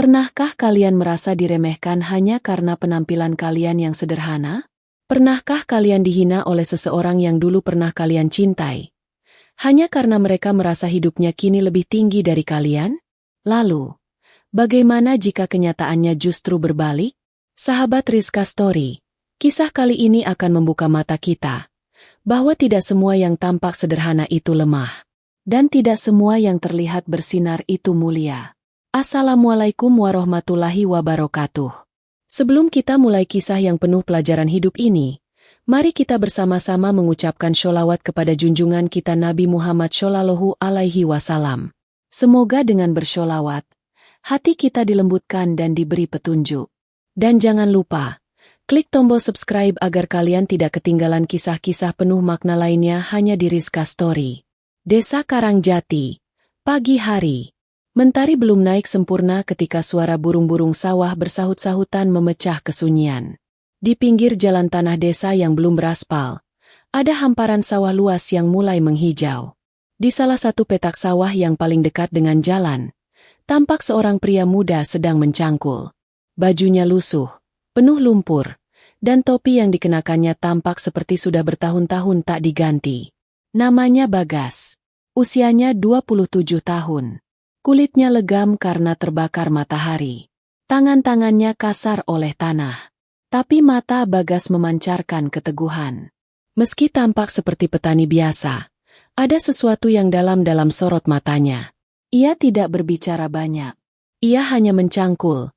Pernahkah kalian merasa diremehkan hanya karena penampilan kalian yang sederhana? Pernahkah kalian dihina oleh seseorang yang dulu pernah kalian cintai? Hanya karena mereka merasa hidupnya kini lebih tinggi dari kalian? Lalu, bagaimana jika kenyataannya justru berbalik? Sahabat Rizka Story, kisah kali ini akan membuka mata kita bahwa tidak semua yang tampak sederhana itu lemah, dan tidak semua yang terlihat bersinar itu mulia. Assalamualaikum warahmatullahi wabarakatuh. Sebelum kita mulai kisah yang penuh pelajaran hidup ini, mari kita bersama-sama mengucapkan sholawat kepada junjungan kita Nabi Muhammad Shallallahu Alaihi Wasallam. Semoga dengan bersholawat, hati kita dilembutkan dan diberi petunjuk. Dan jangan lupa, klik tombol subscribe agar kalian tidak ketinggalan kisah-kisah penuh makna lainnya hanya di Rizka Story. Desa Karangjati, pagi hari. Mentari belum naik sempurna ketika suara burung-burung sawah bersahut-sahutan memecah kesunyian. Di pinggir jalan tanah desa yang belum beraspal, ada hamparan sawah luas yang mulai menghijau. Di salah satu petak sawah yang paling dekat dengan jalan, tampak seorang pria muda sedang mencangkul. Bajunya lusuh, penuh lumpur, dan topi yang dikenakannya tampak seperti sudah bertahun-tahun tak diganti. Namanya Bagas. Usianya 27 tahun. Kulitnya legam karena terbakar matahari. Tangan-tangannya kasar oleh tanah. Tapi mata Bagas memancarkan keteguhan. Meski tampak seperti petani biasa, ada sesuatu yang dalam sorot matanya. Ia tidak berbicara banyak. Ia hanya mencangkul,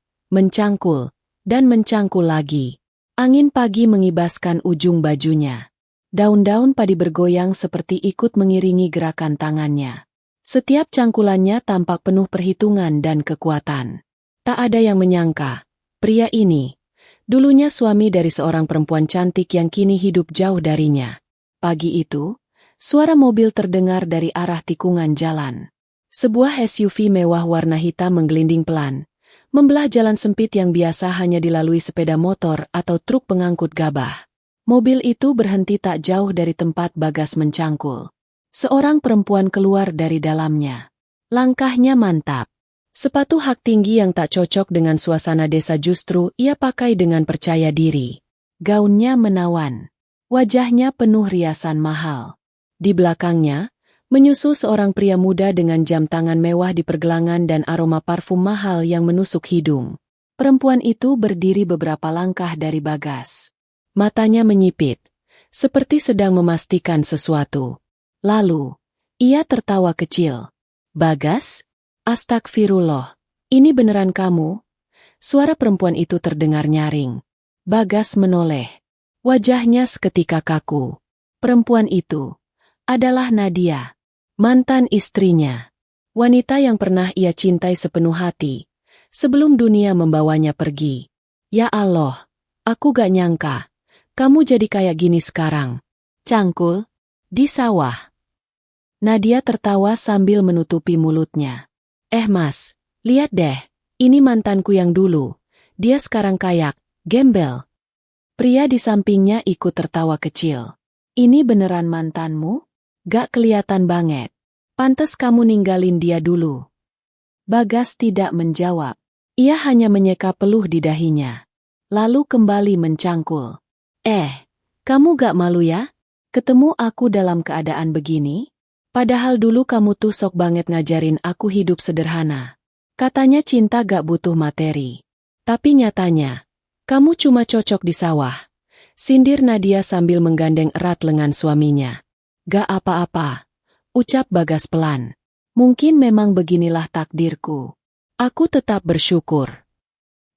dan mencangkul lagi. Angin pagi mengibaskan ujung bajunya. Daun-daun padi bergoyang seperti ikut mengiringi gerakan tangannya. Setiap cangkulannya tampak penuh perhitungan dan kekuatan. Tak ada yang menyangka, pria ini, dulunya suami dari seorang perempuan cantik yang kini hidup jauh darinya. Pagi itu, suara mobil terdengar dari arah tikungan jalan. Sebuah SUV mewah warna hitam menggelinding pelan, membelah jalan sempit yang biasa hanya dilalui sepeda motor atau truk pengangkut gabah. Mobil itu berhenti tak jauh dari tempat Bagas mencangkul. Seorang perempuan keluar dari dalamnya. Langkahnya mantap. Sepatu hak tinggi yang tak cocok dengan suasana desa justru ia pakai dengan percaya diri. Gaunnya menawan. Wajahnya penuh riasan mahal. Di belakangnya, menyusul seorang pria muda dengan jam tangan mewah di pergelangan dan aroma parfum mahal yang menusuk hidung. Perempuan itu berdiri beberapa langkah dari Bagas. Matanya menyipit, seperti sedang memastikan sesuatu. Lalu, ia tertawa kecil. Bagas? Astagfirullah, ini beneran kamu? Suara perempuan itu terdengar nyaring. Bagas menoleh. Wajahnya seketika kaku. Perempuan itu adalah Nadia, mantan istrinya. Wanita yang pernah ia cintai sepenuh hati, sebelum dunia membawanya pergi. Ya Allah, aku gak nyangka, kamu jadi kayak gini sekarang. Cangkul? Di sawah. Nadia tertawa sambil menutupi mulutnya. Mas, lihat deh, ini mantanku yang dulu. Dia sekarang kayak gembel. Pria di sampingnya ikut tertawa kecil. Ini beneran mantanmu? Gak kelihatan banget. Pantes kamu ninggalin dia dulu. Bagas tidak menjawab. Ia hanya menyeka peluh di dahinya. Lalu kembali mencangkul. Kamu gak malu ya? Ketemu aku dalam keadaan begini? Padahal dulu kamu tuh sok banget ngajarin aku hidup sederhana. Katanya cinta gak butuh materi. Tapi nyatanya, kamu cuma cocok di sawah. Sindir Nadia sambil menggandeng erat lengan suaminya. Gak apa-apa, ucap Bagas pelan. Mungkin memang beginilah takdirku. Aku tetap bersyukur.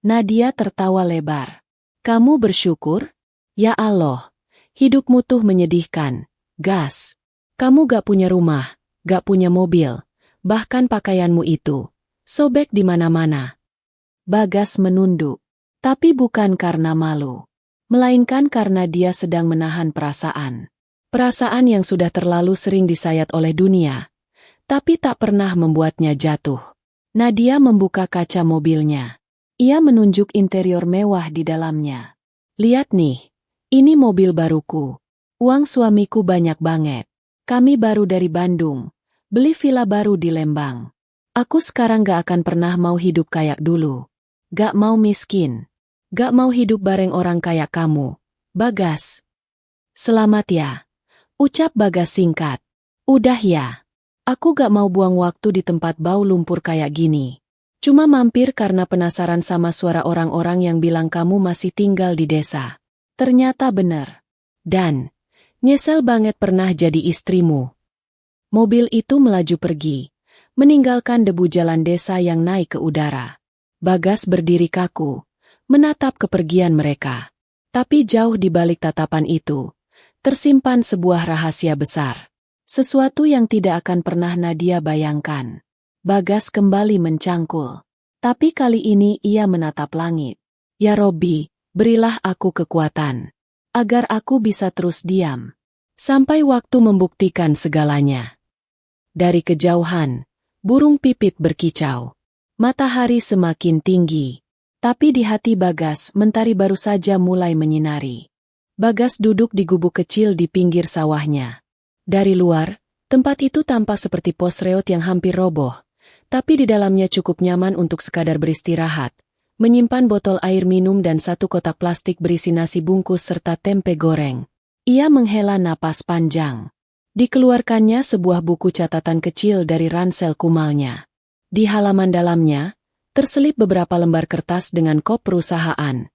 Nadia tertawa lebar. Kamu bersyukur? Ya Allah, hidupmu tuh menyedihkan. Gas. Kamu gak punya rumah, gak punya mobil, bahkan pakaianmu itu sobek di mana-mana. Bagas menunduk, tapi bukan karena malu, melainkan karena dia sedang menahan perasaan. Perasaan yang sudah terlalu sering disayat oleh dunia, tapi tak pernah membuatnya jatuh. Nadia membuka kaca mobilnya. Ia menunjuk interior mewah di dalamnya. Lihat nih, ini mobil baruku. Uang suamiku banyak banget. Kami baru dari Bandung, beli villa baru di Lembang. Aku sekarang gak akan pernah mau hidup kayak dulu. Gak mau miskin. Gak mau hidup bareng orang kayak kamu, Bagas. Selamat ya, ucap Bagas singkat. Udah ya. Aku gak mau buang waktu di tempat bau lumpur kayak gini. Cuma mampir karena penasaran sama suara orang-orang yang bilang kamu masih tinggal di desa. Ternyata bener. Dan nyesel banget pernah jadi istrimu. Mobil itu melaju pergi, meninggalkan debu jalan desa yang naik ke udara. Bagas berdiri kaku, menatap kepergian mereka. Tapi jauh di balik tatapan itu, tersimpan sebuah rahasia besar. Sesuatu yang tidak akan pernah Nadia bayangkan. Bagas kembali mencangkul. Tapi kali ini ia menatap langit. Ya Robbi, berilah aku kekuatan. Agar aku bisa terus diam. Sampai waktu membuktikan segalanya. Dari kejauhan, burung pipit berkicau. Matahari semakin tinggi. Tapi di hati Bagas, mentari baru saja mulai menyinari. Bagas duduk di gubuk kecil di pinggir sawahnya. Dari luar, tempat itu tampak seperti pos reot yang hampir roboh. Tapi di dalamnya cukup nyaman untuk sekadar beristirahat. Menyimpan botol air minum dan satu kotak plastik berisi nasi bungkus serta tempe goreng. Ia menghela napas panjang. Dikeluarkannya sebuah buku catatan kecil dari ransel kumalnya. Di halaman dalamnya, terselip beberapa lembar kertas dengan kop perusahaan,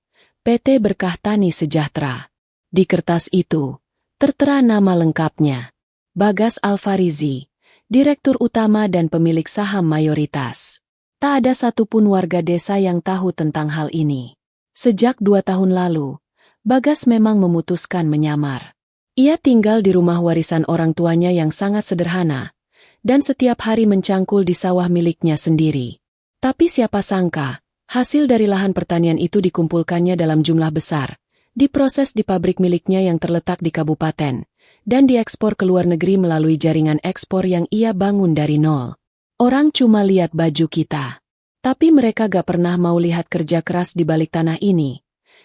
PT Berkah Tani Sejahtera. Di kertas itu, tertera nama lengkapnya, Bagas Alfarizi, Direktur Utama dan pemilik saham mayoritas. Tak ada satupun warga desa yang tahu tentang hal ini. Sejak 2 tahun lalu, Bagas memang memutuskan menyamar. Ia tinggal di rumah warisan orang tuanya yang sangat sederhana, dan setiap hari mencangkul di sawah miliknya sendiri. Tapi siapa sangka, hasil dari lahan pertanian itu dikumpulkannya dalam jumlah besar, diproses di pabrik miliknya yang terletak di kabupaten, dan diekspor ke luar negeri melalui jaringan ekspor yang ia bangun dari nol. Orang cuma lihat baju kita. Tapi mereka gak pernah mau lihat kerja keras di balik tanah ini.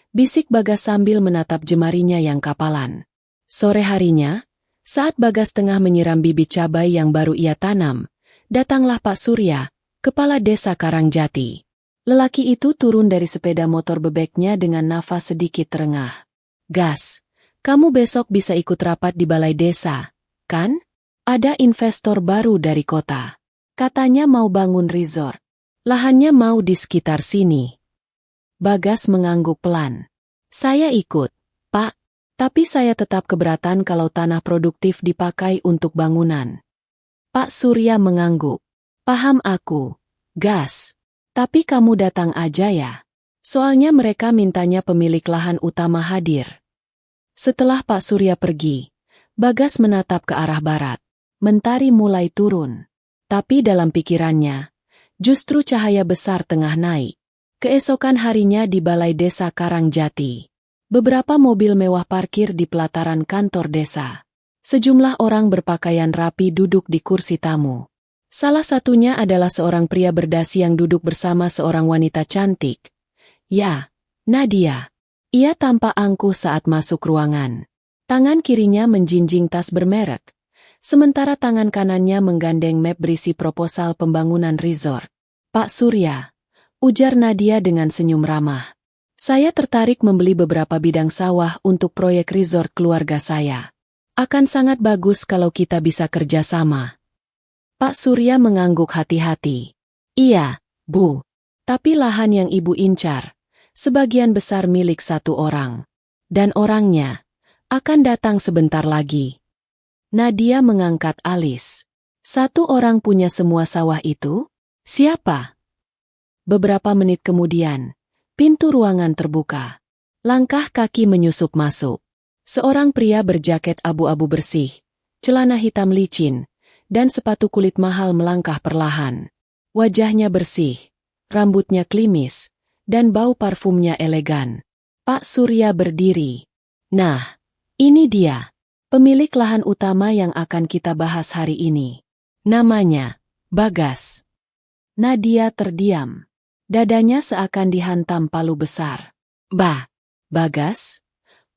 Bisik Bagas sambil menatap jemarinya yang kapalan. Sore harinya, saat Bagas tengah menyiram bibit cabai yang baru ia tanam, datanglah Pak Surya, Kepala Desa Karangjati. Lelaki itu turun dari sepeda motor bebeknya dengan nafas sedikit terengah. Gas, kamu besok bisa ikut rapat di balai desa, kan? Ada investor baru dari kota. Katanya mau bangun resort. Lahannya mau di sekitar sini. Bagas mengangguk pelan. Saya ikut, Pak. Tapi saya tetap keberatan kalau tanah produktif dipakai untuk bangunan. Pak Surya mengangguk. Paham aku, Gas. Tapi kamu datang aja ya. Soalnya mereka mintanya pemilik lahan utama hadir. Setelah Pak Surya pergi, Bagas menatap ke arah barat. Mentari mulai turun. Tapi dalam pikirannya, justru cahaya besar tengah naik. Keesokan harinya di Balai Desa Karangjati. Beberapa mobil mewah parkir di pelataran kantor desa. Sejumlah orang berpakaian rapi duduk di kursi tamu. Salah satunya adalah seorang pria berdasi yang duduk bersama seorang wanita cantik. Ya, Nadia. Ia tampak angkuh saat masuk ruangan. Tangan kirinya menjinjing tas bermerek, sementara tangan kanannya menggandeng map berisi proposal pembangunan resort. Pak Surya, ujar Nadia dengan senyum ramah. Saya tertarik membeli beberapa bidang sawah untuk proyek resort keluarga saya. Akan sangat bagus kalau kita bisa kerjasama. Pak Surya mengangguk hati-hati. Iya, Bu. Tapi lahan yang Ibu incar, sebagian besar milik satu orang. Dan orangnya akan datang sebentar lagi. Nadia mengangkat alis. Satu orang punya semua sawah itu? Siapa? Beberapa menit kemudian, pintu ruangan terbuka. Langkah kaki menyusup masuk. Seorang pria berjaket abu-abu bersih, celana hitam licin, dan sepatu kulit mahal melangkah perlahan. Wajahnya bersih, rambutnya klimis, dan bau parfumnya elegan. Pak Surya berdiri. Nah, ini dia, pemilik lahan utama yang akan kita bahas hari ini. Namanya, Bagas. Nadia terdiam. Dadanya seakan dihantam palu besar. Bagas?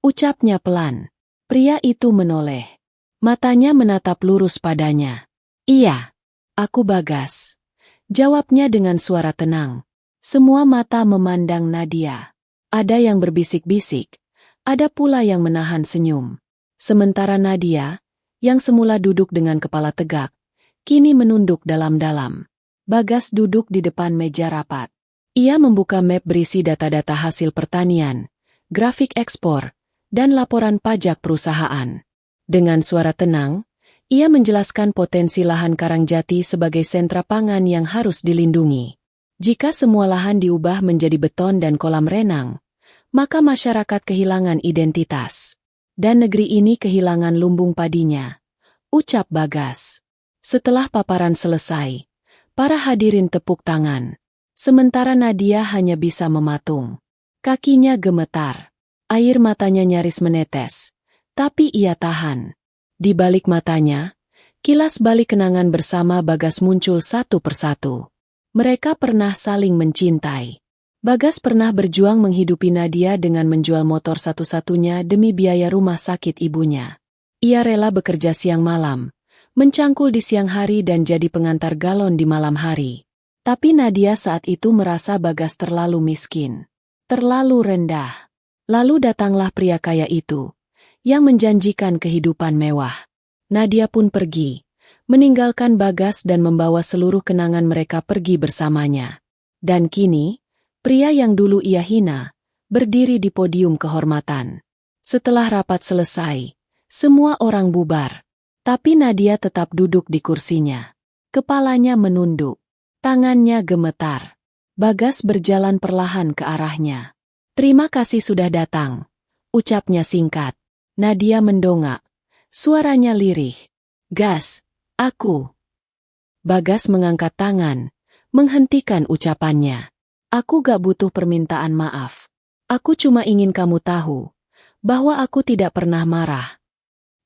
Ucapnya pelan. Pria itu menoleh. Matanya menatap lurus padanya. Iya, aku Bagas. Jawabnya dengan suara tenang. Semua mata memandang Nadia. Ada yang berbisik-bisik, ada pula yang menahan senyum. Sementara Nadia, yang semula duduk dengan kepala tegak, kini menunduk dalam-dalam. Bagas duduk di depan meja rapat. Ia membuka map berisi data-data hasil pertanian, grafik ekspor, dan laporan pajak perusahaan. Dengan suara tenang, ia menjelaskan potensi lahan Karangjati sebagai sentra pangan yang harus dilindungi. Jika semua lahan diubah menjadi beton dan kolam renang, maka masyarakat kehilangan identitas. Dan negeri ini kehilangan lumbung padinya, ucap Bagas. Setelah paparan selesai, para hadirin tepuk tangan. Sementara Nadia hanya bisa mematung. Kakinya gemetar. Air matanya nyaris menetes. Tapi ia tahan. Di balik matanya, kilas balik kenangan bersama Bagas muncul satu persatu. Mereka pernah saling mencintai. Bagas pernah berjuang menghidupi Nadia dengan menjual motor satu-satunya demi biaya rumah sakit ibunya. Ia rela bekerja siang malam, mencangkul di siang hari dan jadi pengantar galon di malam hari. Tapi Nadia saat itu merasa Bagas terlalu miskin, terlalu rendah. Lalu datanglah pria kaya itu, yang menjanjikan kehidupan mewah. Nadia pun pergi, meninggalkan Bagas dan membawa seluruh kenangan mereka pergi bersamanya. Dan kini, pria yang dulu ia hina, berdiri di podium kehormatan. Setelah rapat selesai, semua orang bubar. Tapi Nadia tetap duduk di kursinya. Kepalanya menunduk, tangannya gemetar. Bagas berjalan perlahan ke arahnya. Terima kasih sudah datang, ucapnya singkat. Nadia mendongak, suaranya lirih. Gas, aku. Bagas mengangkat tangan, menghentikan ucapannya. Aku gak butuh permintaan maaf. Aku cuma ingin kamu tahu bahwa aku tidak pernah marah.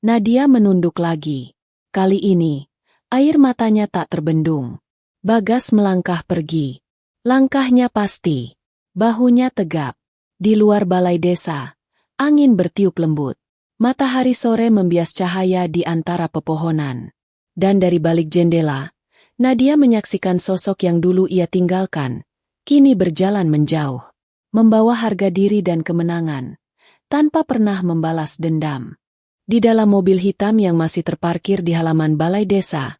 Nadia menunduk lagi. Kali ini, air matanya tak terbendung. Bagas melangkah pergi. Langkahnya pasti, bahunya tegap. Di luar balai desa, angin bertiup lembut. Matahari sore membias cahaya di antara pepohonan. Dan dari balik jendela, Nadia menyaksikan sosok yang dulu ia tinggalkan, kini berjalan menjauh, membawa harga diri dan kemenangan, tanpa pernah membalas dendam. Di dalam mobil hitam yang masih terparkir di halaman balai desa,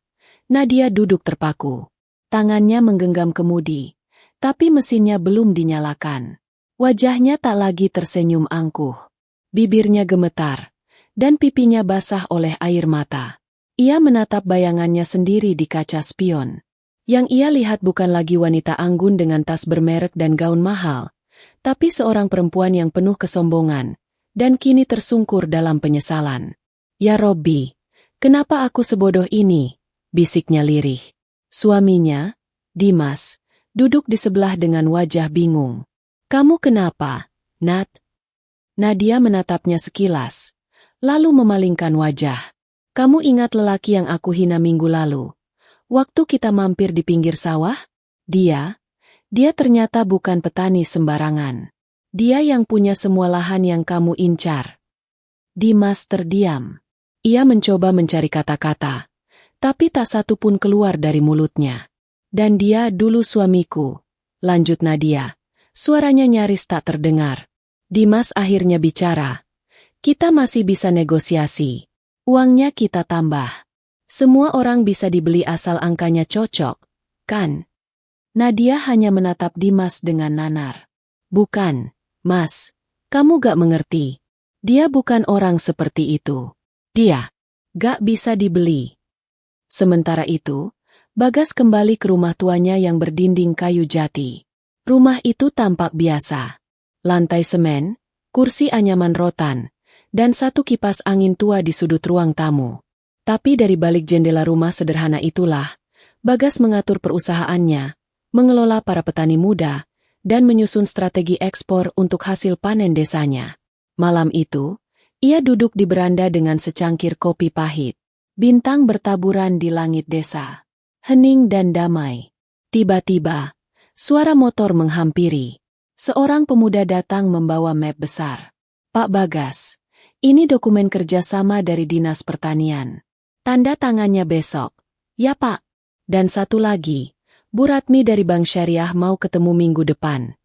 Nadia duduk terpaku. Tangannya menggenggam kemudi, tapi mesinnya belum dinyalakan. Wajahnya tak lagi tersenyum angkuh. Bibirnya gemetar, dan pipinya basah oleh air mata. Ia menatap bayangannya sendiri di kaca spion. Yang ia lihat bukan lagi wanita anggun dengan tas bermerek dan gaun mahal, tapi seorang perempuan yang penuh kesombongan, dan kini tersungkur dalam penyesalan. Ya Robbi, kenapa aku sebodoh ini? Bisiknya lirih. Suaminya, Dimas, duduk di sebelah dengan wajah bingung. Kamu kenapa, Nat? Nadia menatapnya sekilas, lalu memalingkan wajah. Kamu ingat lelaki yang aku hina minggu lalu? Waktu kita mampir di pinggir sawah? Dia ternyata bukan petani sembarangan. Dia yang punya semua lahan yang kamu incar. Dimas terdiam. Ia mencoba mencari kata-kata, tapi tak satu pun keluar dari mulutnya. Dan dia dulu suamiku, lanjut Nadia. Suaranya nyaris tak terdengar. Dimas akhirnya bicara. Kita masih bisa negosiasi. Uangnya kita tambah. Semua orang bisa dibeli asal angkanya cocok, kan? Nadia hanya menatap Dimas dengan nanar. Bukan, Mas. Kamu gak mengerti. Dia bukan orang seperti itu. Dia gak bisa dibeli. Sementara itu, Bagas kembali ke rumah tuanya yang berdinding kayu jati. Rumah itu tampak biasa. Lantai semen, kursi anyaman rotan, dan satu kipas angin tua di sudut ruang tamu. Tapi dari balik jendela rumah sederhana itulah, Bagas mengatur perusahaannya, mengelola para petani muda, dan menyusun strategi ekspor untuk hasil panen desanya. Malam itu, ia duduk di beranda dengan secangkir kopi pahit. Bintang bertaburan di langit desa. Hening dan damai. Tiba-tiba, suara motor menghampiri. Seorang pemuda datang membawa map besar. Pak Bagas, ini dokumen kerjasama dari Dinas Pertanian. Tanda tangannya besok. Ya Pak. Dan satu lagi, Bu Ratmi dari Bank Syariah mau ketemu minggu depan.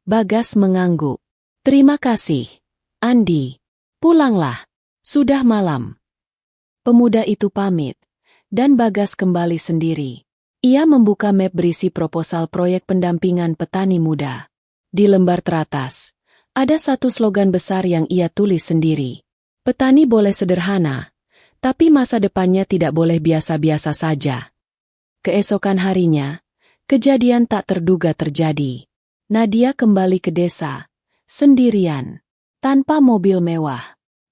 Bagas mengangguk. Terima kasih, Andi. Pulanglah. Sudah malam. Pemuda itu pamit, dan Bagas kembali sendiri. Ia membuka map berisi proposal proyek pendampingan petani muda. Di lembar teratas, ada satu slogan besar yang ia tulis sendiri. Petani boleh sederhana, tapi masa depannya tidak boleh biasa-biasa saja. Keesokan harinya, kejadian tak terduga terjadi. Nadia kembali ke desa, sendirian, tanpa mobil mewah.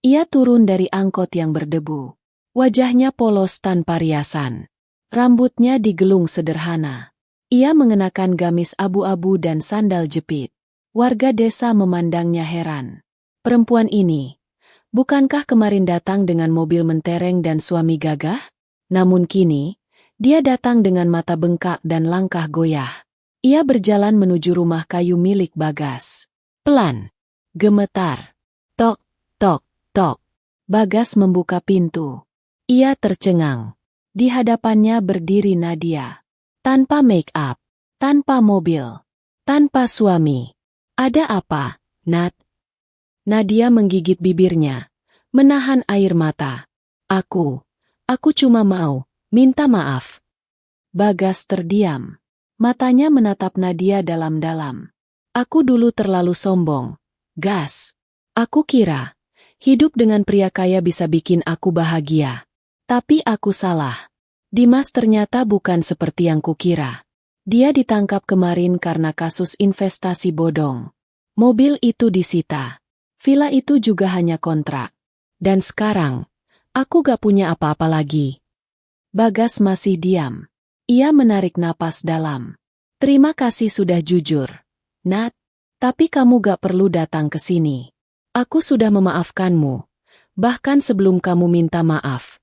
Ia turun dari angkot yang berdebu. Wajahnya polos tanpa riasan. Rambutnya digelung sederhana. Ia mengenakan gamis abu-abu dan sandal jepit. Warga desa memandangnya heran. Perempuan ini, bukankah kemarin datang dengan mobil mentereng dan suami gagah? Namun kini, dia datang dengan mata bengkak dan langkah goyah. Ia berjalan menuju rumah kayu milik Bagas. Pelan, gemetar. Tok, tok. Tok. Bagas membuka pintu. Ia tercengang. Di hadapannya berdiri Nadia. Tanpa make up, tanpa mobil, tanpa suami. Ada apa, Nat? Nadia menggigit bibirnya, menahan air mata. Aku cuma mau minta maaf. Bagas terdiam. Matanya menatap Nadia dalam-dalam. Aku dulu terlalu sombong. Gas. Aku kira hidup dengan pria kaya bisa bikin aku bahagia. Tapi aku salah. Dimas ternyata bukan seperti yang kukira. Dia ditangkap kemarin karena kasus investasi bodong. Mobil itu disita. Villa itu juga hanya kontrak. Dan sekarang, aku gak punya apa-apa lagi. Bagas masih diam. Ia menarik napas dalam. Terima kasih sudah jujur, Nat. Tapi kamu gak perlu datang ke sini. Aku sudah memaafkanmu, bahkan sebelum kamu minta maaf.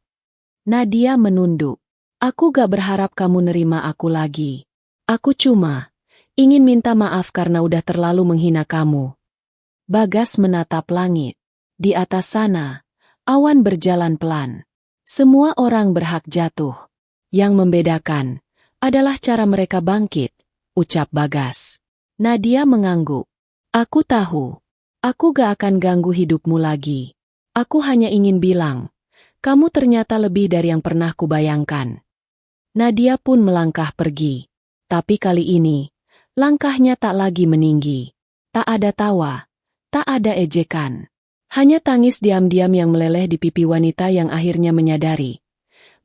Nadia menunduk. Aku gak berharap kamu nerima aku lagi. Aku cuma ingin minta maaf karena udah terlalu menghina kamu. Bagas menatap langit. Di atas sana, awan berjalan pelan. Semua orang berhak jatuh. Yang membedakan adalah cara mereka bangkit, ucap Bagas. Nadia mengangguk. Aku tahu. Aku gak akan ganggu hidupmu lagi. Aku hanya ingin bilang, kamu ternyata lebih dari yang pernah kubayangkan. Nadia pun melangkah pergi. Tapi kali ini, langkahnya tak lagi meninggi. Tak ada tawa, tak ada ejekan. Hanya tangis diam-diam yang meleleh di pipi wanita yang akhirnya menyadari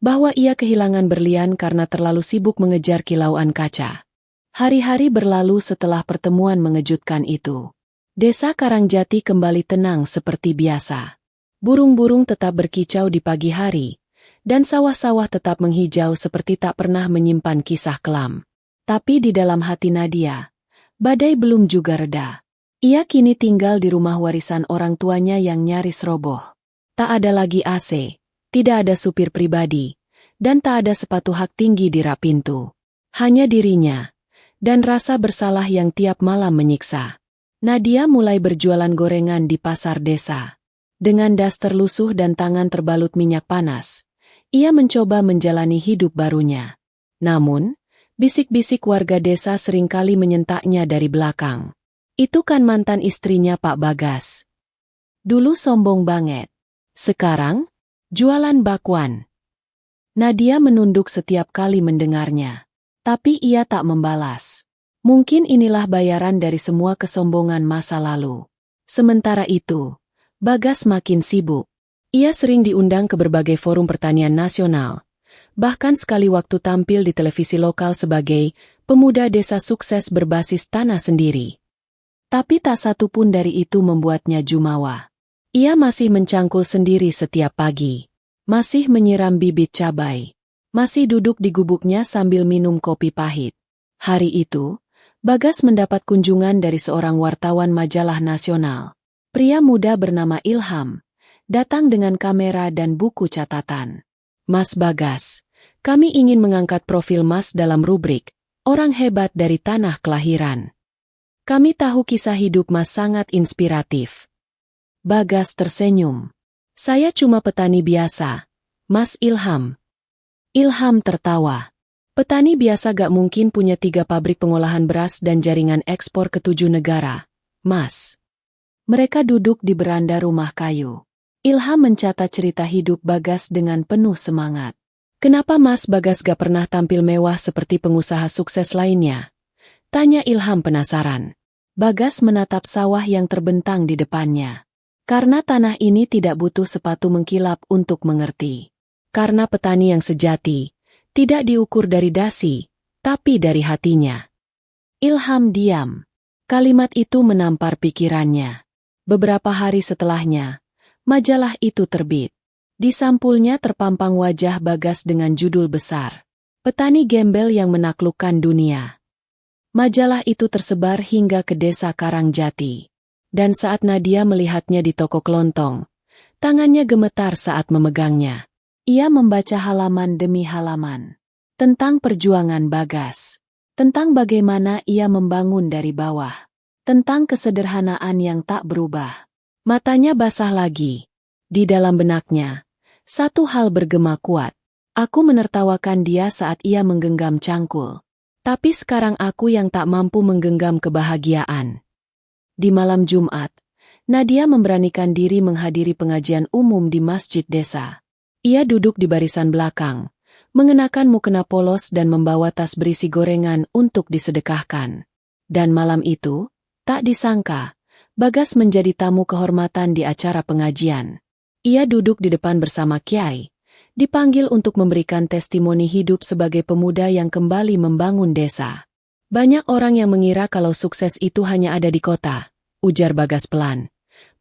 bahwa ia kehilangan berlian karena terlalu sibuk mengejar kilauan kaca. Hari-hari berlalu setelah pertemuan mengejutkan itu. Desa Karangjati kembali tenang seperti biasa. Burung-burung tetap berkicau di pagi hari, dan sawah-sawah tetap menghijau seperti tak pernah menyimpan kisah kelam. Tapi di dalam hati Nadia, badai belum juga reda. Ia kini tinggal di rumah warisan orang tuanya yang nyaris roboh. Tak ada lagi AC, tidak ada supir pribadi, dan tak ada sepatu hak tinggi di rak pintu. Hanya dirinya, dan rasa bersalah yang tiap malam menyiksa. Nadia mulai berjualan gorengan di pasar desa. Dengan daster lusuh dan tangan terbalut minyak panas, ia mencoba menjalani hidup barunya. Namun, bisik-bisik warga desa seringkali menyentaknya dari belakang. Itu kan mantan istrinya Pak Bagas. Dulu sombong banget. Sekarang, jualan bakwan. Nadia menunduk setiap kali mendengarnya. Tapi ia tak membalas. Mungkin inilah bayaran dari semua kesombongan masa lalu. Sementara itu, Bagas makin sibuk. Ia sering diundang ke berbagai forum pertanian nasional. Bahkan sekali waktu tampil di televisi lokal sebagai pemuda desa sukses berbasis tanah sendiri. Tapi tak satu pun dari itu membuatnya jumawa. Ia masih mencangkul sendiri setiap pagi. Masih menyiram bibit cabai. Masih duduk di gubuknya sambil minum kopi pahit. Hari itu, Bagas mendapat kunjungan dari seorang wartawan majalah nasional. Pria muda bernama Ilham, datang dengan kamera dan buku catatan. Mas Bagas, kami ingin mengangkat profil Mas dalam rubrik Orang Hebat dari Tanah Kelahiran. Kami tahu kisah hidup Mas sangat inspiratif. Bagas tersenyum. Saya cuma petani biasa, Mas Ilham. Ilham tertawa. Petani biasa gak mungkin punya 3 pabrik pengolahan beras dan jaringan ekspor ke 7 negara, Mas. Mereka duduk di beranda rumah kayu. Ilham mencatat cerita hidup Bagas dengan penuh semangat. Kenapa Mas Bagas gak pernah tampil mewah seperti pengusaha sukses lainnya? Tanya Ilham penasaran. Bagas menatap sawah yang terbentang di depannya. Karena tanah ini tidak butuh sepatu mengkilap untuk mengerti. Karena petani yang sejati tidak diukur dari dasi, tapi dari hatinya. Ilham diam. Kalimat itu menampar pikirannya. Beberapa hari setelahnya, majalah itu terbit. Di sampulnya terpampang wajah Bagas dengan judul besar, "Petani Gembel yang Menaklukkan Dunia." Majalah itu tersebar hingga ke desa Karangjati. Dan saat Nadia melihatnya di toko kelontong, tangannya gemetar saat memegangnya. Ia membaca halaman demi halaman tentang perjuangan Bagas, tentang bagaimana ia membangun dari bawah, tentang kesederhanaan yang tak berubah. Matanya basah lagi. Di dalam benaknya, satu hal bergema kuat. Aku menertawakan dia saat ia menggenggam cangkul. Tapi sekarang aku yang tak mampu menggenggam kebahagiaan. Di malam Jumat, Nadia memberanikan diri menghadiri pengajian umum di masjid desa. Ia duduk di barisan belakang, mengenakan mukena polos dan membawa tas berisi gorengan untuk disedekahkan. Dan malam itu, tak disangka, Bagas menjadi tamu kehormatan di acara pengajian. Ia duduk di depan bersama Kiai, dipanggil untuk memberikan testimoni hidup sebagai pemuda yang kembali membangun desa. Banyak orang yang mengira kalau sukses itu hanya ada di kota, ujar Bagas pelan.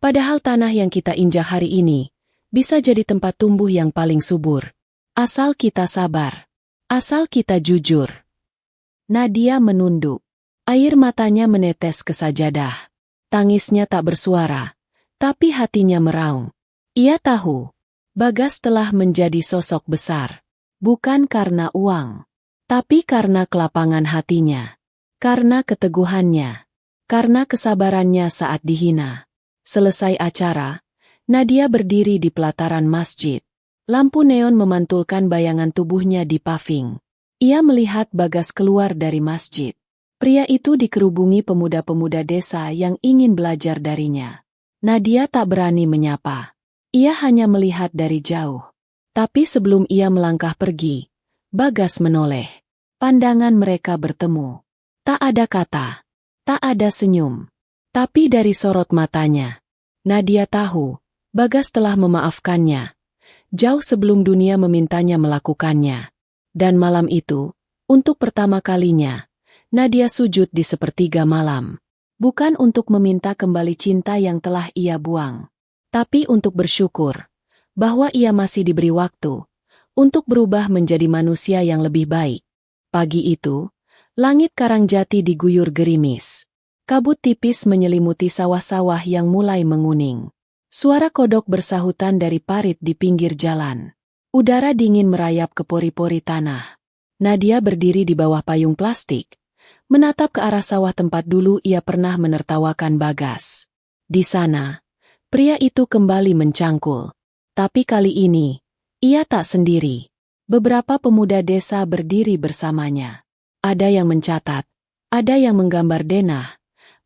Padahal tanah yang kita injak hari ini bisa jadi tempat tumbuh yang paling subur. Asal kita sabar. Asal kita jujur. Nadia menunduk. Air matanya menetes ke sajadah. Tangisnya tak bersuara, tapi hatinya meraung. Ia tahu, Bagas telah menjadi sosok besar. Bukan karena uang, tapi karena kelapangan hatinya. Karena keteguhannya. Karena kesabarannya saat dihina. Selesai acara, Nadia berdiri di pelataran masjid. Lampu neon memantulkan bayangan tubuhnya di paving. Ia melihat Bagas keluar dari masjid. Pria itu dikerubungi pemuda-pemuda desa yang ingin belajar darinya. Nadia tak berani menyapa. Ia hanya melihat dari jauh. Tapi sebelum ia melangkah pergi, Bagas menoleh. Pandangan mereka bertemu. Tak ada kata, tak ada senyum. Tapi dari sorot matanya, Nadia tahu, Bagas telah memaafkannya. Jauh sebelum dunia memintanya melakukannya. Dan malam itu, untuk pertama kalinya, Nadia sujud di sepertiga malam. Bukan untuk meminta kembali cinta yang telah ia buang. Tapi untuk bersyukur, bahwa ia masih diberi waktu, untuk berubah menjadi manusia yang lebih baik. Pagi itu, langit Karangjati diguyur gerimis. Kabut tipis menyelimuti sawah-sawah yang mulai menguning. Suara kodok bersahutan dari parit di pinggir jalan. Udara dingin merayap ke pori-pori tanah. Nadia berdiri di bawah payung plastik, menatap ke arah sawah tempat dulu ia pernah menertawakan Bagas. Di sana, pria itu kembali mencangkul. Tapi kali ini, ia tak sendiri. Beberapa pemuda desa berdiri bersamanya. Ada yang mencatat, ada yang menggambar denah,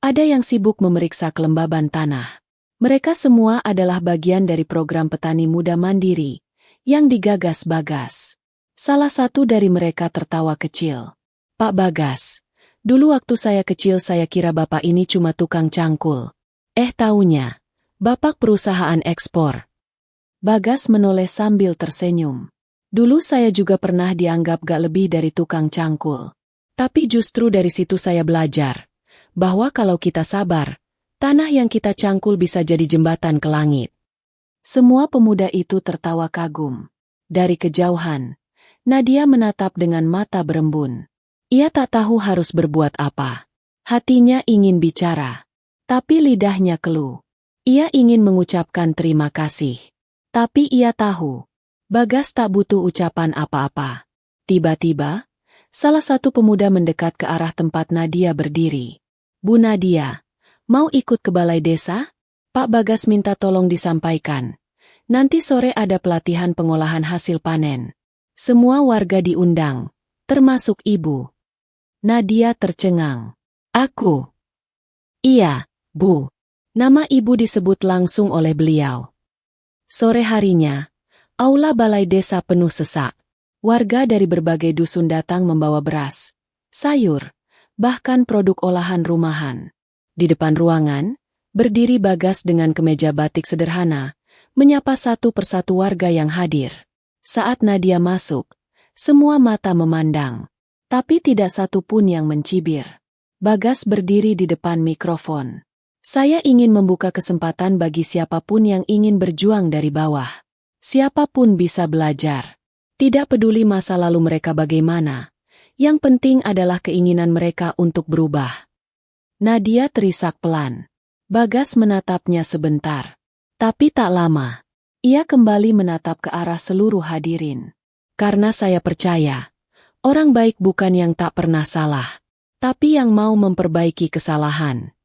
ada yang sibuk memeriksa kelembaban tanah. Mereka semua adalah bagian dari program petani muda mandiri yang digagas Bagas. Salah satu dari mereka tertawa kecil. Pak Bagas, dulu waktu saya kecil saya kira Bapak ini cuma tukang cangkul. Taunya, Bapak perusahaan ekspor. Bagas menoleh sambil tersenyum. Dulu saya juga pernah dianggap gak lebih dari tukang cangkul. Tapi justru dari situ saya belajar, bahwa kalau kita sabar, tanah yang kita cangkul bisa jadi jembatan ke langit. Semua pemuda itu tertawa kagum. Dari kejauhan, Nadia menatap dengan mata berembun. Ia tak tahu harus berbuat apa. Hatinya ingin bicara, tapi lidahnya keluh. Ia ingin mengucapkan terima kasih. Tapi ia tahu, Bagas tak butuh ucapan apa-apa. Tiba-tiba, salah satu pemuda mendekat ke arah tempat Nadia berdiri. Bu Nadia, mau ikut ke balai desa? Pak Bagas minta tolong disampaikan. Nanti sore ada pelatihan pengolahan hasil panen. Semua warga diundang. termasuk ibu. Nadia tercengang. Aku? Iya, Bu. Nama ibu disebut langsung oleh beliau. Sore harinya, aula balai desa penuh sesak. Warga dari berbagai dusun datang membawa beras, sayur, bahkan produk olahan rumahan. Di depan ruangan, berdiri Bagas dengan kemeja batik sederhana, menyapa satu persatu warga yang hadir. Saat Nadia masuk, semua mata memandang. Tapi tidak satu pun yang mencibir. Bagas berdiri di depan mikrofon. Saya ingin membuka kesempatan bagi siapapun yang ingin berjuang dari bawah. Siapapun bisa belajar. Tidak peduli masa lalu mereka bagaimana. Yang penting adalah keinginan mereka untuk berubah. Nadia terisak pelan. Bagas menatapnya sebentar. Tapi tak lama. Ia kembali menatap ke arah seluruh hadirin. Karena saya percaya, orang baik bukan yang tak pernah salah, tapi yang mau memperbaiki kesalahan.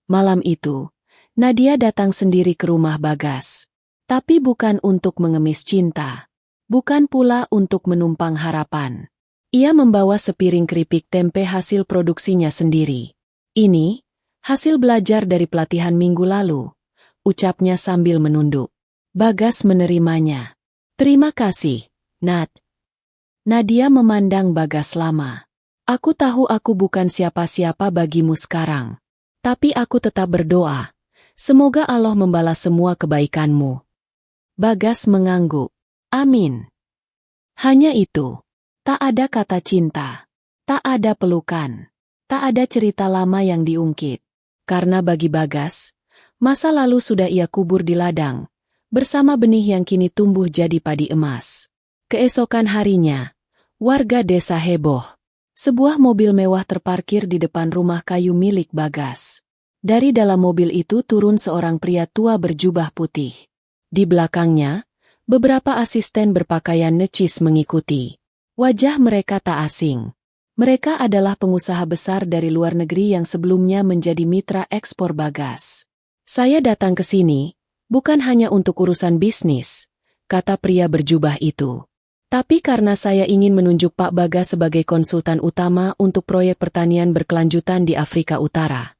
Malam itu, Nadia datang sendiri ke rumah Bagas. Tapi bukan untuk mengemis cinta. Bukan pula untuk menumpang harapan. Ia membawa sepiring keripik tempe hasil produksinya sendiri. Ini, hasil belajar dari pelatihan minggu lalu, ucapnya sambil menunduk. Bagas menerimanya. Terima kasih, Nat. Nadia memandang Bagas lama. Aku tahu aku bukan siapa-siapa bagimu sekarang. Tapi aku tetap berdoa. Semoga Allah membalas semua kebaikanmu. Bagas mengangguk. Amin. Hanya itu. Tak ada kata cinta. Tak ada pelukan. Tak ada cerita lama yang diungkit. Karena bagi Bagas, masa lalu sudah ia kubur di ladang, bersama benih yang kini tumbuh jadi padi emas. Keesokan harinya, warga desa heboh. Sebuah mobil mewah terparkir di depan rumah kayu milik Bagas. Dari dalam mobil itu turun seorang pria tua berjubah putih. Di belakangnya, beberapa asisten berpakaian necis mengikuti. Wajah mereka tak asing. Mereka adalah pengusaha besar dari luar negeri yang sebelumnya menjadi mitra ekspor Bagas. Saya datang ke sini, bukan hanya untuk urusan bisnis, kata pria berjubah itu. Tapi karena saya ingin menunjuk Pak Bagas sebagai konsultan utama untuk proyek pertanian berkelanjutan di Afrika Utara.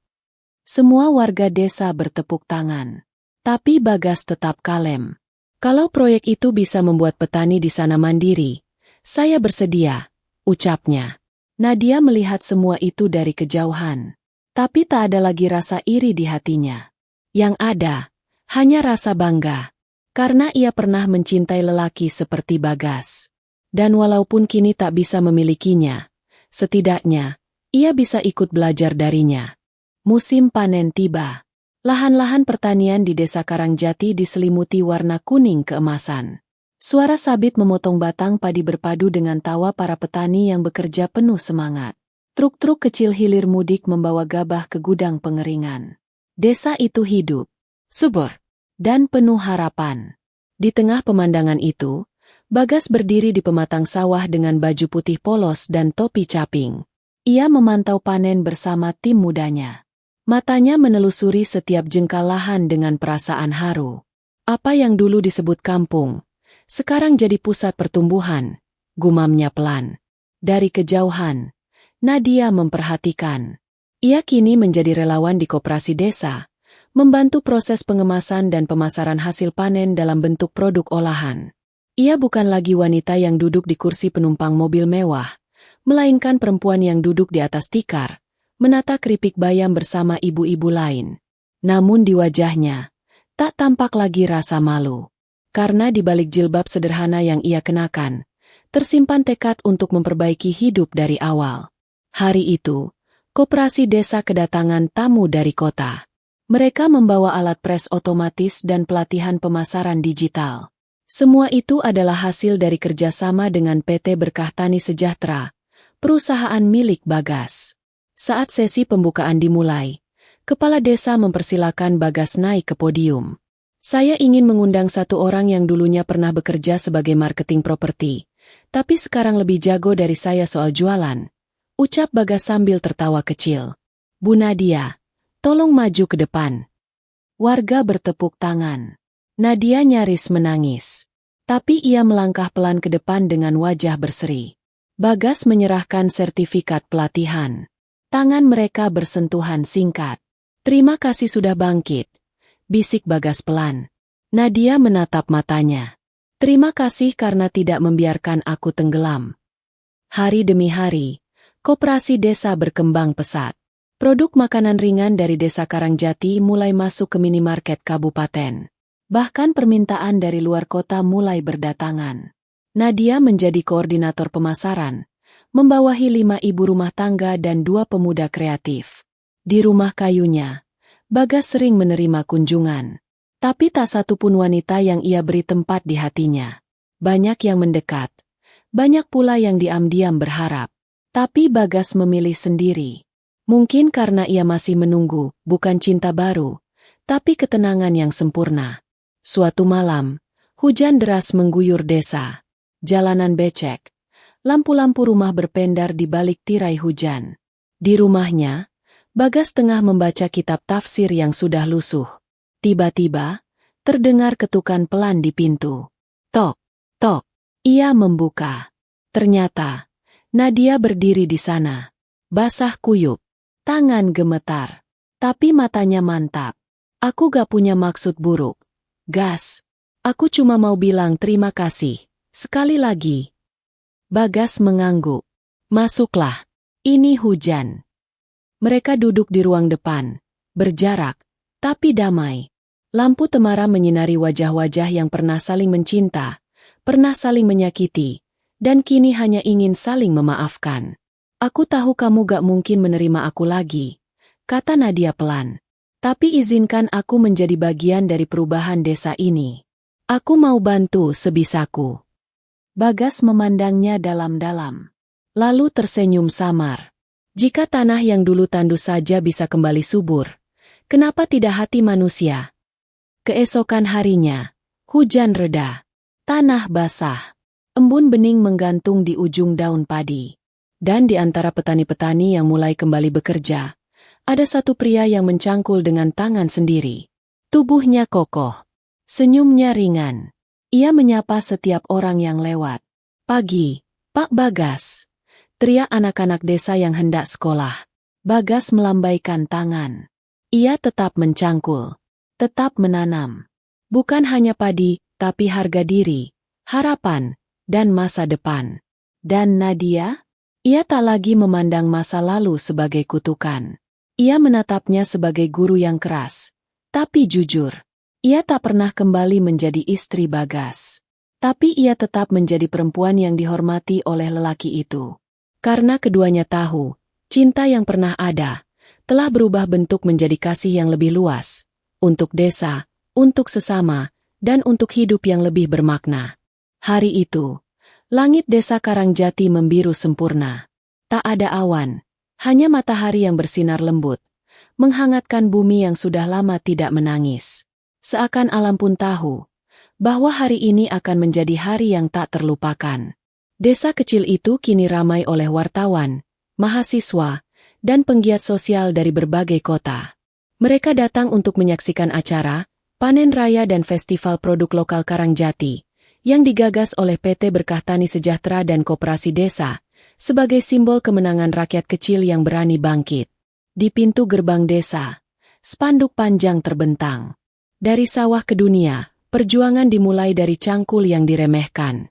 Semua warga desa bertepuk tangan. Tapi Bagas tetap kalem. Kalau proyek itu bisa membuat petani di sana mandiri, saya bersedia, ucapnya. Nadia melihat semua itu dari kejauhan. Tapi tak ada lagi rasa iri di hatinya. Yang ada, hanya rasa bangga. Karena ia pernah mencintai lelaki seperti Bagas. Dan walaupun kini tak bisa memilikinya, setidaknya, ia bisa ikut belajar darinya. Musim panen tiba. Lahan-lahan pertanian di desa Karangjati diselimuti warna kuning keemasan. Suara sabit memotong batang padi berpadu dengan tawa para petani yang bekerja penuh semangat. Truk-truk kecil hilir mudik membawa gabah ke gudang pengeringan. Desa itu hidup, subur, dan penuh harapan. Di tengah pemandangan itu, Bagas berdiri di pematang sawah dengan baju putih polos dan topi caping. Ia memantau panen bersama tim mudanya. Matanya menelusuri setiap jengkal lahan dengan perasaan haru. Apa yang dulu disebut kampung, sekarang jadi pusat pertumbuhan, gumamnya pelan. Dari kejauhan, Nadia memperhatikan. Ia kini menjadi relawan di koperasi desa, membantu proses pengemasan dan pemasaran hasil panen dalam bentuk produk olahan. Ia bukan lagi wanita yang duduk di kursi penumpang mobil mewah, melainkan perempuan yang duduk di atas tikar, menata keripik bayam bersama ibu-ibu lain. Namun di wajahnya, tak tampak lagi rasa malu. Karena di balik jilbab sederhana yang ia kenakan, tersimpan tekad untuk memperbaiki hidup dari awal. Hari itu, koperasi desa kedatangan tamu dari kota. Mereka membawa alat pres otomatis dan pelatihan pemasaran digital. Semua itu adalah hasil dari kerjasama dengan PT Berkah Tani Sejahtera, perusahaan milik Bagas. Saat sesi pembukaan dimulai, kepala desa mempersilakan Bagas naik ke podium. Saya ingin mengundang satu orang yang dulunya pernah bekerja sebagai marketing properti, tapi sekarang lebih jago dari saya soal jualan, ucap Bagas sambil tertawa kecil. Bu Nadia, tolong maju ke depan. Warga bertepuk tangan. Nadia nyaris menangis. Tapi ia melangkah pelan ke depan dengan wajah berseri. Bagas menyerahkan sertifikat pelatihan. Tangan mereka bersentuhan singkat. "Terima kasih sudah bangkit," bisik Bagas pelan. Nadia menatap matanya. "Terima kasih karena tidak membiarkan aku tenggelam." Hari demi hari, koperasi desa berkembang pesat. Produk makanan ringan dari Desa Karangjati mulai masuk ke minimarket kabupaten. Bahkan permintaan dari luar kota mulai berdatangan. Nadia menjadi koordinator pemasaran, membawahi 5 ibu rumah tangga dan 2 pemuda kreatif. Di rumah kayunya, Bagas sering menerima kunjungan. Tapi tak satu pun wanita yang ia beri tempat di hatinya. Banyak yang mendekat, banyak pula yang diam-diam berharap. Tapi Bagas memilih sendiri. Mungkin karena ia masih menunggu, bukan cinta baru, tapi ketenangan yang sempurna. Suatu malam, hujan deras mengguyur desa. Jalanan becek. Lampu-lampu rumah berpendar di balik tirai hujan. Di rumahnya, Bagas tengah membaca kitab tafsir yang sudah lusuh. Tiba-tiba, terdengar ketukan pelan di pintu. Tok, tok. Ia membuka. Ternyata, Nadia berdiri di sana. Basah kuyup. Tangan gemetar. Tapi matanya mantap. "Aku gak punya maksud buruk, Gas. Aku cuma mau bilang terima kasih. Sekali lagi." Bagas mengangguk. "Masuklah. Ini hujan." Mereka duduk di ruang depan. Berjarak, tapi damai. Lampu temara menyinari wajah-wajah yang pernah saling mencinta, pernah saling menyakiti, dan kini hanya ingin saling memaafkan. "Aku tahu kamu gak mungkin menerima aku lagi," kata Nadia pelan. "Tapi izinkan aku menjadi bagian dari perubahan desa ini. Aku mau bantu sebisaku." Bagas memandangnya dalam-dalam. Lalu tersenyum samar. Jika tanah yang dulu tandus saja bisa kembali subur, kenapa tidak hati manusia? Keesokan harinya, hujan reda. Tanah basah. Embun bening menggantung di ujung daun padi. Dan di antara petani-petani yang mulai kembali bekerja, ada satu pria yang mencangkul dengan tangan sendiri. Tubuhnya kokoh. Senyumnya ringan. Ia menyapa setiap orang yang lewat. "Pagi, Pak Bagas," teriak anak-anak desa yang hendak sekolah. Bagas melambaikan tangan. Ia tetap mencangkul, tetap menanam. Bukan hanya padi, tapi harga diri, harapan, dan masa depan. Dan Nadia? Ia tak lagi memandang masa lalu sebagai kutukan. Ia menatapnya sebagai guru yang keras, tapi jujur. Ia tak pernah kembali menjadi istri Bagas. Tapi ia tetap menjadi perempuan yang dihormati oleh lelaki itu. Karena keduanya tahu, cinta yang pernah ada, telah berubah bentuk menjadi kasih yang lebih luas. Untuk desa, untuk sesama, dan untuk hidup yang lebih bermakna. Hari itu, langit desa Karangjati membiru sempurna. Tak ada awan, hanya matahari yang bersinar lembut, menghangatkan bumi yang sudah lama tidak menangis. Seakan alam pun tahu bahwa hari ini akan menjadi hari yang tak terlupakan. Desa kecil itu kini ramai oleh wartawan, mahasiswa, dan penggiat sosial dari berbagai kota. Mereka datang untuk menyaksikan acara, panen raya dan festival produk lokal Karangjati, yang digagas oleh PT Berkah Tani Sejahtera dan Koperasi Desa, sebagai simbol kemenangan rakyat kecil yang berani bangkit. Di pintu gerbang desa, spanduk panjang terbentang. Dari sawah ke dunia, perjuangan dimulai dari cangkul yang diremehkan.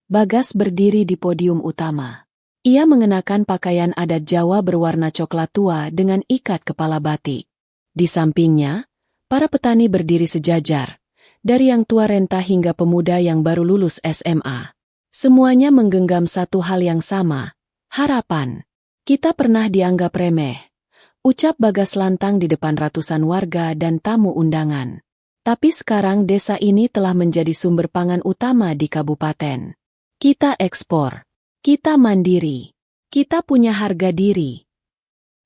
Bagas berdiri di podium utama. Ia mengenakan pakaian adat Jawa berwarna coklat tua dengan ikat kepala batik. Di sampingnya, para petani berdiri sejajar, dari yang tua renta hingga pemuda yang baru lulus SMA. Semuanya menggenggam satu hal yang sama, harapan. "Kita pernah dianggap remeh," ucap Bagas lantang di depan ratusan warga dan tamu undangan. Tapi sekarang desa ini telah menjadi sumber pangan utama di kabupaten. Kita ekspor. Kita mandiri. Kita punya harga diri.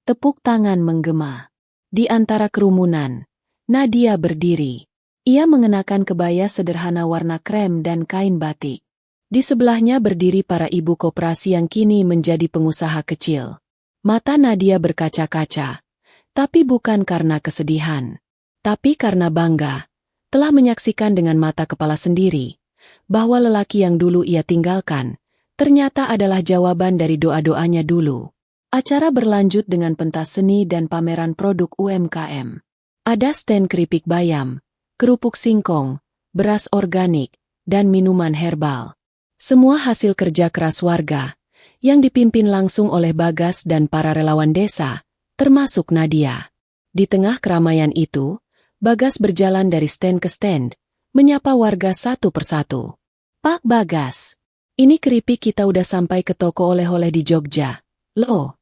Tepuk tangan menggema. Di antara kerumunan, Nadia berdiri. Ia mengenakan kebaya sederhana warna krem dan kain batik. Di sebelahnya berdiri para ibu koperasi yang kini menjadi pengusaha kecil. Mata Nadia berkaca-kaca, tapi bukan karena kesedihan, tapi karena bangga. Telah menyaksikan dengan mata kepala sendiri, bahwa lelaki yang dulu ia tinggalkan, ternyata adalah jawaban dari doa-doanya dulu. Acara berlanjut dengan pentas seni dan pameran produk UMKM. Ada stand keripik bayam, kerupuk singkong, beras organik, dan minuman herbal. Semua hasil kerja keras warga, yang dipimpin langsung oleh Bagas dan para relawan desa, termasuk Nadia. Di tengah keramaian itu, Bagas berjalan dari stand ke stand, menyapa warga satu persatu. "Pak Bagas, ini keripik kita udah sampai ke toko oleh-oleh di Jogja, loh,"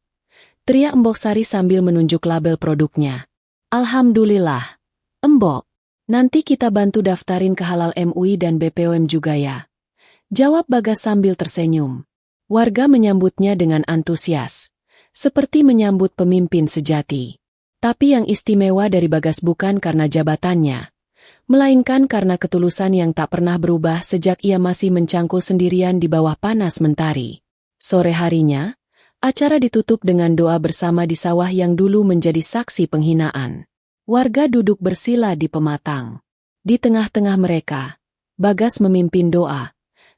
teriak Mbok Sari sambil menunjuk label produknya. "Alhamdulillah, Mbok. Nanti kita bantu daftarin ke Halal MUI dan BPOM juga ya," jawab Bagas sambil tersenyum. Warga menyambutnya dengan antusias, seperti menyambut pemimpin sejati. Tapi yang istimewa dari Bagas bukan karena jabatannya, melainkan karena ketulusan yang tak pernah berubah sejak ia masih mencangkul sendirian di bawah panas mentari. Sore harinya, acara ditutup dengan doa bersama di sawah yang dulu menjadi saksi penghinaan. Warga duduk bersila di pematang. Di tengah-tengah mereka, Bagas memimpin doa.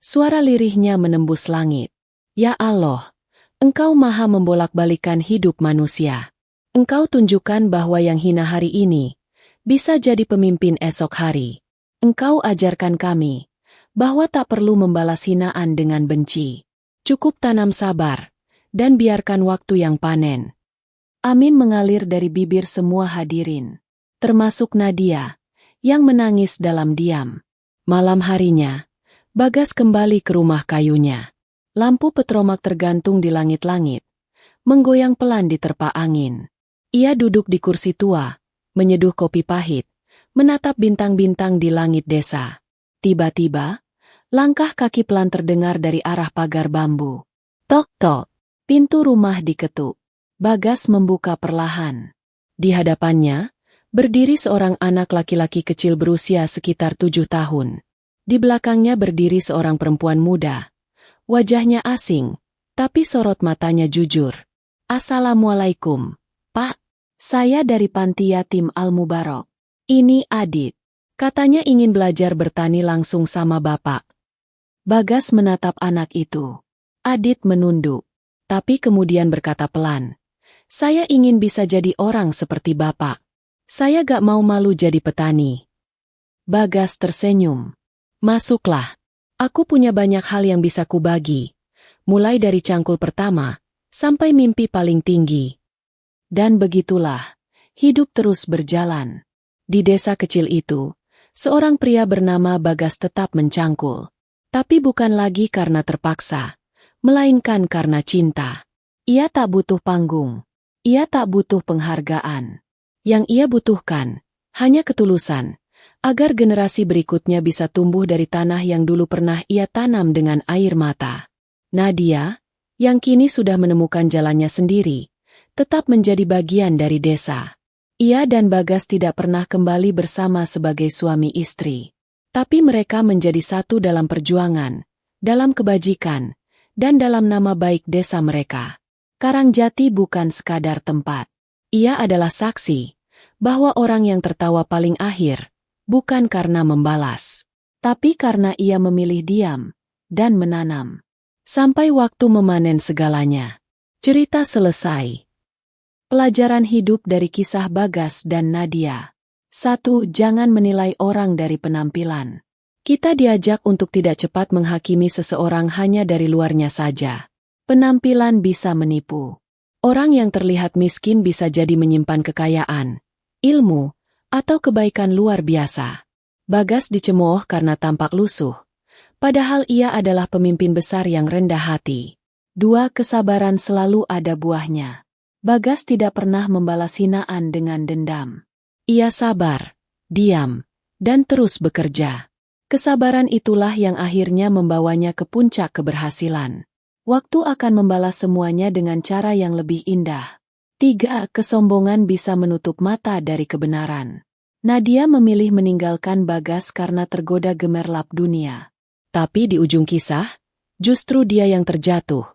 Suara lirihnya menembus langit. "Ya Allah, Engkau maha membolak-balikan hidup manusia. Engkau tunjukkan bahwa yang hina hari ini bisa jadi pemimpin esok hari. Engkau ajarkan kami bahwa tak perlu membalas hinaan dengan benci. Cukup tanam sabar dan biarkan waktu yang panen." Amin mengalir dari bibir semua hadirin, termasuk Nadia, yang menangis dalam diam. Malam harinya, Bagas kembali ke rumah kayunya. Lampu petromak tergantung di langit-langit, menggoyang pelan diterpa angin. Ia duduk di kursi tua, menyeduh kopi pahit, menatap bintang-bintang di langit desa. Tiba-tiba, langkah kaki pelan terdengar dari arah pagar bambu. Tok-tok. Pintu rumah diketuk. Bagas membuka perlahan. Di hadapannya, berdiri seorang anak laki-laki kecil berusia sekitar 7 tahun. Di belakangnya berdiri seorang perempuan muda. Wajahnya asing, tapi sorot matanya jujur. "Assalamualaikum, Pak. Saya dari Panti Yatim Al-Mubarok. Ini Adit." Katanya ingin belajar bertani langsung sama bapak. Bagas menatap anak itu. Adit menunduk. Tapi kemudian berkata pelan, "Saya ingin bisa jadi orang seperti Bapak. Saya gak mau malu jadi petani." Bagas tersenyum. "Masuklah. Aku punya banyak hal yang bisa kubagi. Mulai dari cangkul pertama, sampai mimpi paling tinggi." Dan begitulah, hidup terus berjalan. Di desa kecil itu, seorang pria bernama Bagas tetap mencangkul. Tapi bukan lagi karena terpaksa, melainkan karena cinta. Ia tak butuh panggung. Ia tak butuh penghargaan. Yang ia butuhkan, hanya ketulusan, agar generasi berikutnya bisa tumbuh dari tanah yang dulu pernah ia tanam dengan air mata. Nadia, yang kini sudah menemukan jalannya sendiri, tetap menjadi bagian dari desa. Ia dan Bagas tidak pernah kembali bersama sebagai suami istri. Tapi mereka menjadi satu dalam perjuangan, dalam kebajikan, dan dalam nama baik desa mereka. Karangjati bukan sekadar tempat. Ia adalah saksi bahwa orang yang tertawa paling akhir bukan karena membalas, tapi karena ia memilih diam dan menanam. Sampai waktu memanen segalanya. Cerita selesai. Pelajaran hidup dari kisah Bagas dan Nadia. 1. Jangan menilai orang dari penampilan. Kita diajak untuk tidak cepat menghakimi seseorang hanya dari luarnya saja. Penampilan bisa menipu. Orang yang terlihat miskin bisa jadi menyimpan kekayaan, ilmu, atau kebaikan luar biasa. Bagas dicemooh karena tampak lusuh, padahal ia adalah pemimpin besar yang rendah hati. 2. Kesabaran selalu ada buahnya. Bagas tidak pernah membalas hinaan dengan dendam. Ia sabar, diam, dan terus bekerja. Kesabaran itulah yang akhirnya membawanya ke puncak keberhasilan. Waktu akan membalas semuanya dengan cara yang lebih indah. 3. Kesombongan bisa menutup mata dari kebenaran. Nadia memilih meninggalkan Bagas karena tergoda gemerlap dunia. Tapi di ujung kisah, justru dia yang terjatuh,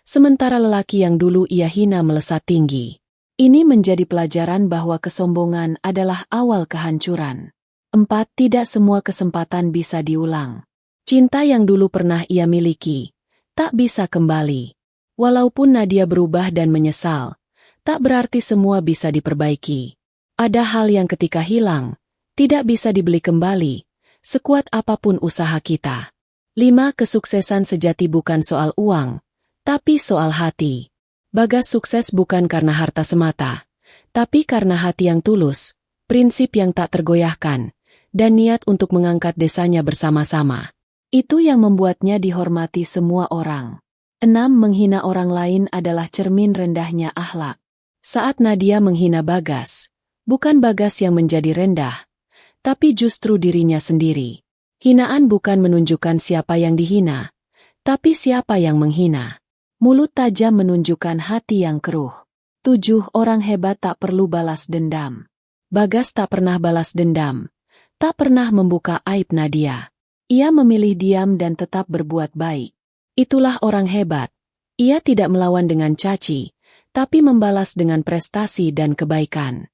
sementara lelaki yang dulu ia hina melesat tinggi. Ini menjadi pelajaran bahwa kesombongan adalah awal kehancuran. 4. Tidak semua kesempatan bisa diulang. Cinta yang dulu pernah ia miliki, tak bisa kembali. Walaupun Nadia berubah dan menyesal, tak berarti semua bisa diperbaiki. Ada hal yang ketika hilang, tidak bisa dibeli kembali, sekuat apapun usaha kita. 5. Kesuksesan sejati bukan soal uang, tapi soal hati. Bagas sukses bukan karena harta semata, tapi karena hati yang tulus, prinsip yang tak tergoyahkan, dan niat untuk mengangkat desanya bersama-sama. Itu yang membuatnya dihormati semua orang. 6. Menghina orang lain adalah cermin rendahnya akhlak. Saat Nadia menghina Bagas, bukan Bagas yang menjadi rendah, tapi justru dirinya sendiri. Hinaan bukan menunjukkan siapa yang dihina, tapi siapa yang menghina. Mulut tajam menunjukkan hati yang keruh. 7. Orang hebat tak perlu balas dendam. Bagas tak pernah balas dendam, tak pernah membuka aib Nadia. Ia memilih diam dan tetap berbuat baik. Itulah orang hebat. Ia tidak melawan dengan caci, tapi membalas dengan prestasi dan kebaikan.